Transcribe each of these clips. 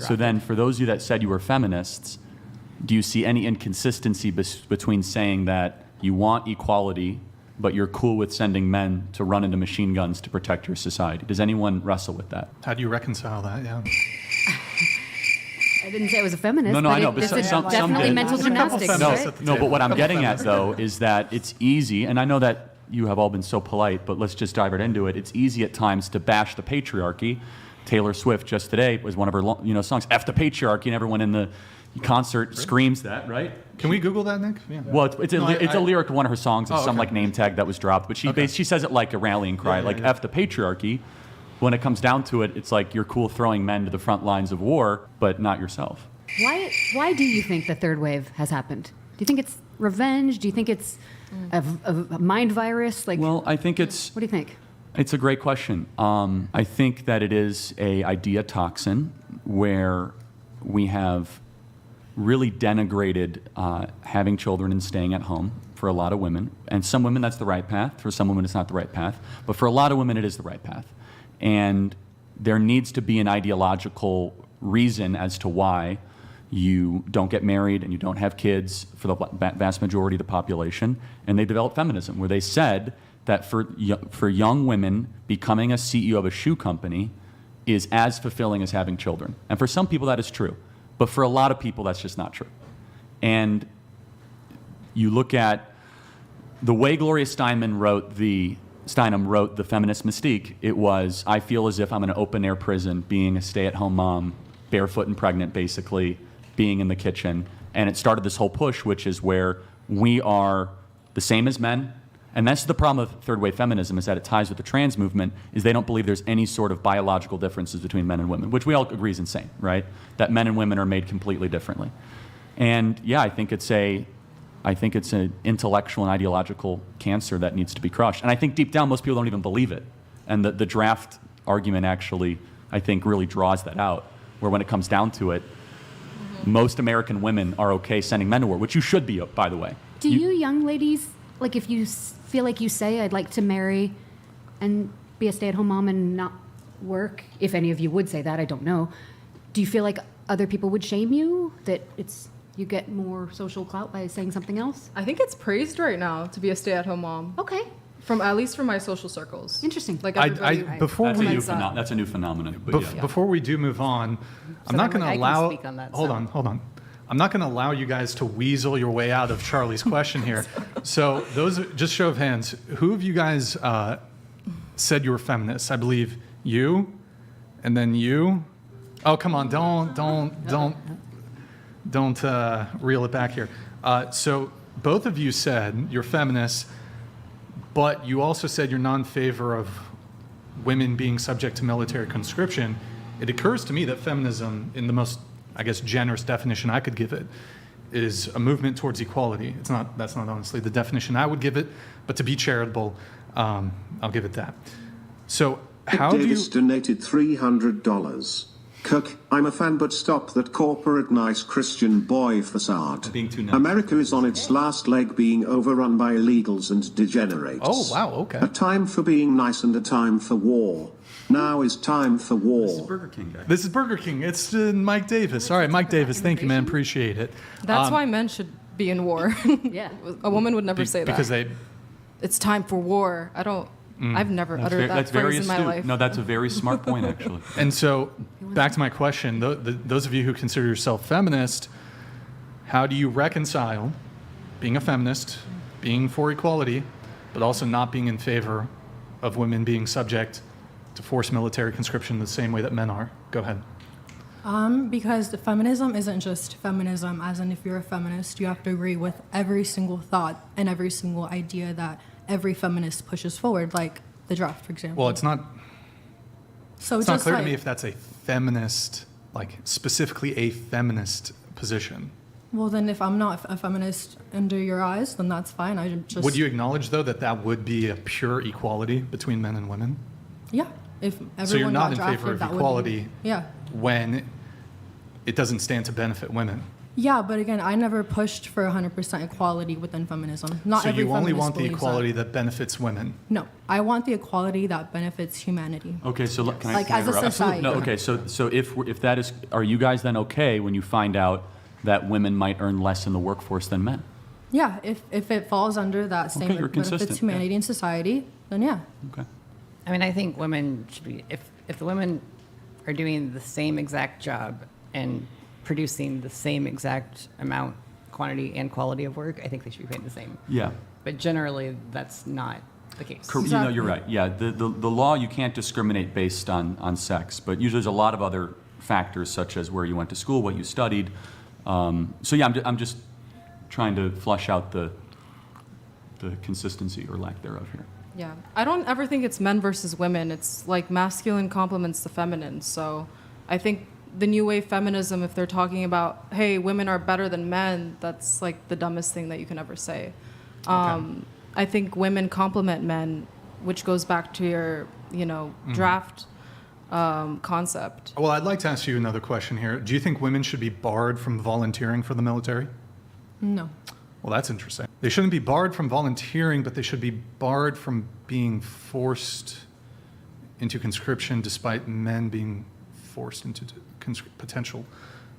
So then, for those of you that said you were feminists, do you see any inconsistency between saying that you want equality, but you're cool with sending men to run into machine guns to protect your society? Does anyone wrestle with that? How do you reconcile that? Yeah. I didn't say I was a feminist. No, I know, but but it's some definitely did. mental There's a couple gymnastics, feminists right? at the No, table. but what I'm getting at, though, is that it's easy, and I know that you have all been so polite, but let's just dive right into it. It's easy at times to bash the patriarchy. Taylor Swift just today was one of her songs, F the patriarchy, and everyone in the concert screams that, right? Can we Google that, Nick? Yeah. Well, it's a lyric to one of her songs of some okay. like name tag that was dropped, but she says it like a rallying cry, F the patriarchy. When it comes down to it, it's like you're cool throwing men to the front lines of war, but not yourself. Why do you think the third wave has happened? Do you think it's revenge? Do you think it's a mind virus? Well, I think it's... What do you think? It's a great question. I think that it is a idea toxin where we have really denigrated having children and staying at home for a lot of women. And some women, that's the right path. For some women, it's not the right path. But for a lot of women, it is the right path. And there needs to be an ideological reason as to why you don't get married and you don't have kids for the vast majority of the population. And they developed feminism, where they said that for young women, becoming a CEO of a shoe company is as fulfilling as having children. And for some people, that is true. But for a lot of people, that's just not true. And you look at the way Gloria Steinem wrote the feminist mystique. It was, I feel as if I'm in an open-air prison, being a stay-at-home mom, barefoot and pregnant, basically, being in the kitchen. And it started this whole push, which is where we are the same as men. And that's the problem with third-wave feminism, is that it ties with the trans movement, is they don't believe there's any sort of biological differences between men and women, which we all agree is insane, right? That men and women are made completely differently. And yeah, I think it's an intellectual and ideological cancer that needs to be crushed. And I think deep down, most people don't even believe it. And the draft argument actually, I think, really draws that out, where when it comes down to it, most American women are okay sending men to war, which you should be, by the way. Do you young ladies, like if you feel like you say, I'd like to marry and be a stay-at-home mom and not work, if any of you would say that, I don't know, do you feel like other people would shame you, that you get more social clout by saying something else? I think it's praised right now to be a stay-at-home mom. Okay. At least from my social circles. Interesting. Like everybody. That's a new phenomenon. Before we do move on, I'm not going to allow. Hold on. I'm not going to allow you guys to weasel your way out of Charlie's question here. So just show of hands, who of you guys said you were feminists? I believe you, and then you. Oh, come on! Don't reel it back here. So both of you said you're feminists, but you also said you're not in favor of women being subject to military conscription. It occurs to me that feminism, in the most, I guess, generous definition I could give it, is a movement towards equality. That's not honestly the definition I would give it, but to be charitable, I'll give it that. So how do you... Davis donated $300. Kirk, I'm a fan, but stop that corporate nice Christian boy facade. Being too nice. America is on its last leg, being overrun by illegals and degenerates. Oh, wow, okay. A time for being nice and a time for war. Now is time for war. This is Burger King, guy. This is Burger King. It's Mike Davis. All right, Mike Davis, thank you, man. Appreciate it. That's why men should be in war. Yeah. A woman would never say that. Because It's time for war. I've never uttered that phrase in my life. No, that's a very smart point, actually. And so, back to my question, those of you who consider yourself feminist, how do you reconcile being a feminist, being for equality, but also not being in favor of women being subject to forced military conscription the same way that men are? Go ahead. Because the feminism isn't just feminism, as in if you're a feminist, you have to agree with every single thought and every single idea that every feminist pushes forward, like the draft, for example. Well, it's not so not clear to me if that's a feminist, like specifically a feminist position. Well, then if I'm not a feminist under your eyes, then that's fine. Would you acknowledge, though, that would be a pure equality between men and women? Yeah. If everyone so you're not got in drafted, favor of that equality yeah. when it doesn't stand to benefit women? Yeah, but again, I never pushed for 100% equality within feminism. Not So every you only feminist want the believes equality that. that benefits women. No, I want the equality that benefits humanity. Okay, so can I Like, as a interrupt? society. No, okay, so if that is, are you guys then okay when you find out that women might earn less in the workforce than men? Yeah, if it falls under that same you're consistent, benefits humanity and society, then yeah. Okay. I mean, I think women should be, if the women are doing the same exact job and producing the same exact amount, quantity, and quality of work, I think they should be paid the same. Yeah. But generally, that's not the case. You know, you're right. Yeah, the law, you can't discriminate based on sex, but usually there's a lot of other factors such as where you went to school, what you studied. So yeah, I'm just trying to flush out the consistency or lack thereof here. Yeah, I don't ever think it's men versus women. It's like masculine complements the feminine. So I think the new wave feminism, if they're talking about, hey, women are better than men, that's like the dumbest thing that you can ever say. I think women complement men, which goes back to your, draft concept. Well, I'd like to ask you another question here. Do you think women should be barred from volunteering for the military? No. Well, that's interesting. They shouldn't be barred from volunteering, but they should be barred from being forced into conscription despite men being forced into potential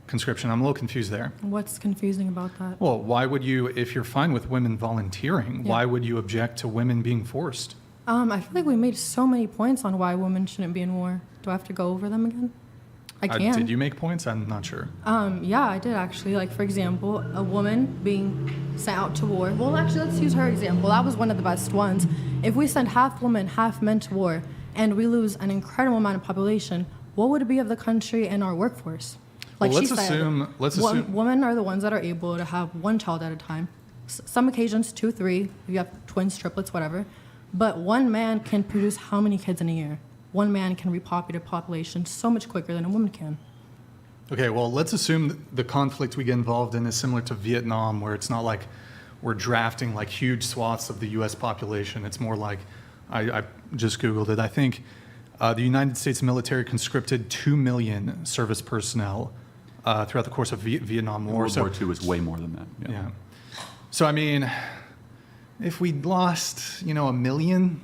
conscription. I'm a little confused there. What's confusing about that? Well, why would you, if you're fine with women volunteering, why would you object to women being forced? I feel like we made so many points on why women shouldn't be in war. Do I have to go over them again? I can. Did you make points? I'm not sure. Yeah, I did actually. Like, for example, a woman being sent out to war. Well, actually, let's use her example. That was one of the best ones. If we send half women, half men to war, and we lose an incredible amount of population, what would it be of the country and our workforce? Like Well, she said, women are the ones that are able to have one child at a time. Some occasions, 2, 3, if you have twins, triplets, whatever. But one man can produce how many kids in a year? One man can repopulate a population so much quicker than a woman can. Okay, well, let's assume the conflict we get involved in is similar to Vietnam, where it's not like we're drafting like huge swaths of the U.S. population. It's more like, I just Googled it. I think the United States military conscripted 2 million service personnel throughout the course of Vietnam War. World War II was way more than that. Yeah. So, I mean, if we lost, 1 million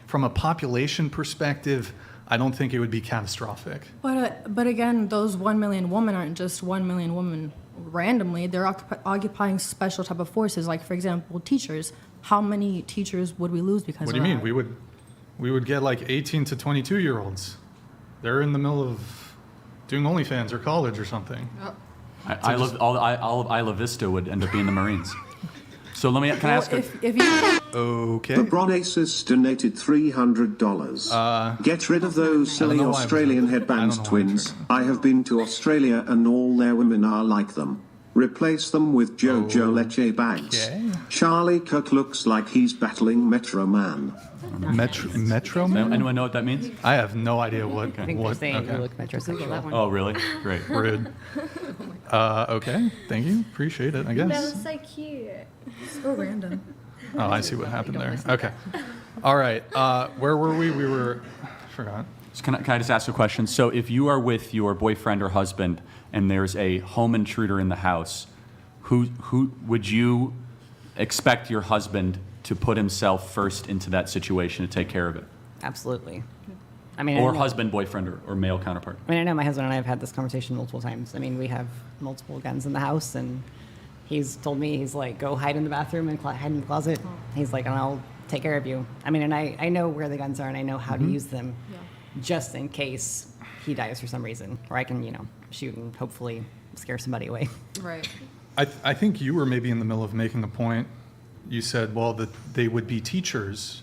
from a population perspective, I don't think it would be catastrophic. But again, those 1 million women aren't just 1 million women randomly. They're occupying special type of forces. Like, for example, teachers. How many teachers would we lose because What of do you that? mean? We would get like 18 to 22-year-olds. They're in the middle of doing OnlyFans or college or something. All of Isla Vista would end up being the Marines. So can I ask? If you Okay. LeBron Aces donated $300. Get rid of those silly know why I'm Australian triggered. I headbands, don't know why I'm twins. triggered. I have been to Australia and all their women are like them. Replace them with Jojo Leche bags. Okay. Charlie Cook looks like he's battling Metro Man. Metro Man? Anyone know what that means? I have no idea what. I think they're saying okay. you look metrosexual. Oh, really? Great. Rude. Okay. Thank you. Appreciate it, I That guess. was so cute. so random. Oh, I see what happened there. Okay. All right. Where were we? We were. Forgot. So can I just ask a question? So if you are with your boyfriend or husband and there's a home intruder in the house, who would you expect your husband to put himself first into that situation to take care of it? Absolutely. I mean, Or I know- husband, boyfriend, or male counterpart? I mean, I know my husband and I have had this conversation multiple times. I mean, we have multiple guns in the house, and he's told me, he's like, go hide in the bathroom and hide in the closet. He's like, and I'll take care of you. I mean, and I know where the guns are, and I know how to use them just in case he dies for some reason, or I can, shoot and hopefully scare somebody away. Right. I think you were maybe in the middle of making a point. You said, well, that they would be teachers,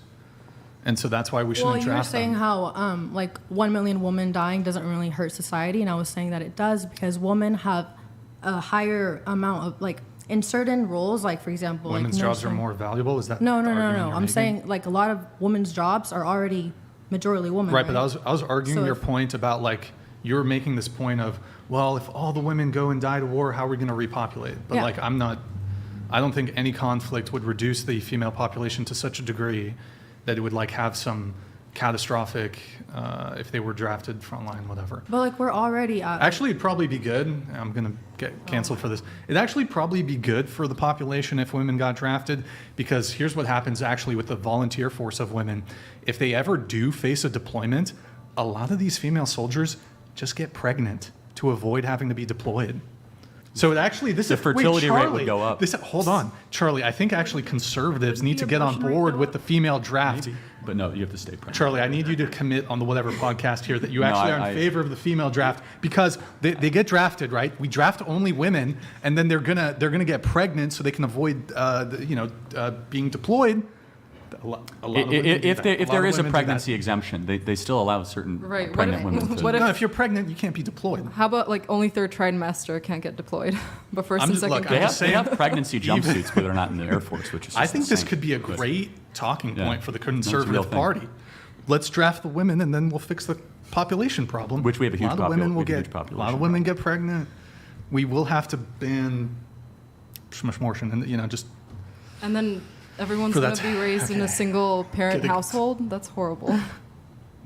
and so that's why we shouldn't Well, you were draft saying them. how 1 million women dying doesn't really hurt society, and I was saying that it does because women have a higher amount of in certain roles, like for example, Women's jobs are nursing. more valuable. Is that No. the argument you're I'm making? saying a lot of women's jobs are already majority women. Right, but I was arguing So your if- point about you were making this point of, well, if all the women go and die to war, how are we going to repopulate? But Yeah. I don't think any conflict would reduce the female population to such a degree that it would have some catastrophic if they were drafted frontline, whatever. But like we're already at. Actually, it'd probably be good. I'm going to get canceled for this. It'd actually probably be good for the population if women got drafted, because here's what happens actually with the volunteer force of women. If they ever do face a deployment, a lot of these female soldiers just get pregnant to avoid having to be deployed. So it actually, this The is fertility rate would Charlie, go up. Hold on, Charlie. I think actually conservatives need to get on board with the female draft. But no, you have to stay pregnant. Charlie, I need you to commit on the whatever podcast here that you No, actually are in I- favor of the female draft, because they get drafted, right? We draft only women, and then they're gonna get pregnant so they can avoid being deployed. A lot of women do If that. if lot there of is a women do pregnancy that. exemption, they still allow certain Right, what pregnant if- women to. what No, if you're pregnant, you can't be deployed. How about like only third trimester can't get deployed, but first I'm and just- second. look, They I'm have, just they saying- have pregnancy jumpsuits, but they're not in the Air Force, which is just I think this insane. could be a But- great talking Yeah. point for the No, it's a real conservative thing. party. Let's draft the women, and then we'll fix the population problem. Which we have a huge lot of women will we have a huge get. A lot population of women get pregnant. We will have to ban abortion, and just. And then everyone's For going that- to be raised in a okay. single parent Kidding. household. That's horrible.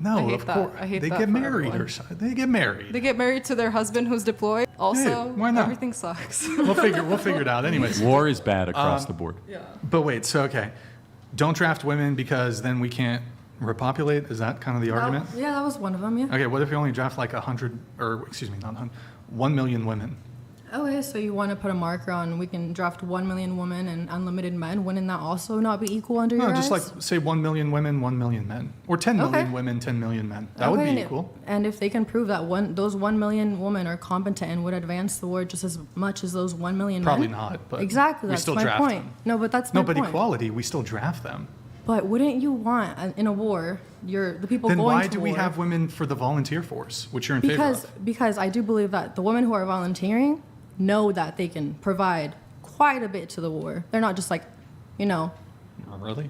No, I hate of that. course. I hate they that get for married everyone. or something. They get married. They get married to their husband who's deployed. Also, why not? everything sucks. We'll figure it out. Anyways. War is bad across the board. But wait, so okay. Don't draft women because then we can't repopulate? Is that kind of the argument? Yeah, that was one of them. Yeah. Okay, what if you only draft like 100, or excuse me, not 100, 1 million women? Okay, so you want to put a marker on we can draft 1 million women and unlimited men. Wouldn't that also not be equal under No, your just like eyes? say 1 million women, 1 million men. Or 10 million Okay. women, 10 million men. That would Okay, be and equal. And if they can prove that those 1 million women are competent and would advance the war just as much as those 1 million Probably men. not, but Exactly, we that's still my draft point. them. No, but that's No, my but point. equality, we still draft them. But wouldn't you want in a war, the people Then going why to do we war- have women for the volunteer force, which you're in favor of? Because I do believe that the women who are volunteering know that they can provide quite a bit to the war. They're not just like, Not really.